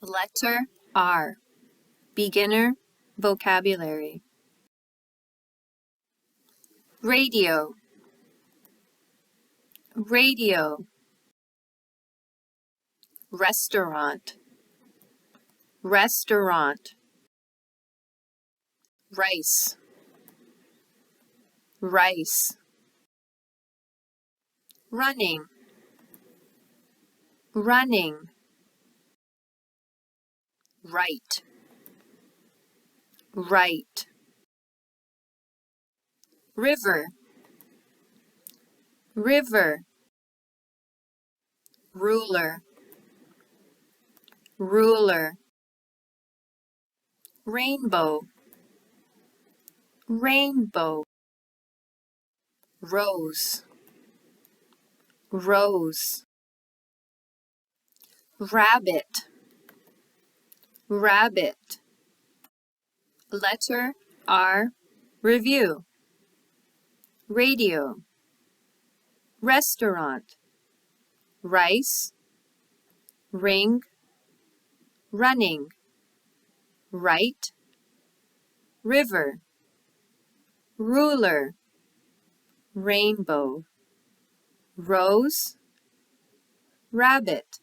Letter R. Beginner vocabulary. Radio. Radio. Restaurant. Restaurant. Rice. Rice. Running. Running. Right. Right. River. River. Ruler. Ruler. Rainbow. Rainbow. Rose. Rose. Rabbit. Rabbit. Letter R. Review. Radio. Restaurant. Rice. Ring. Running. Right. River. Ruler. Rainbow. Rose. Rabbit.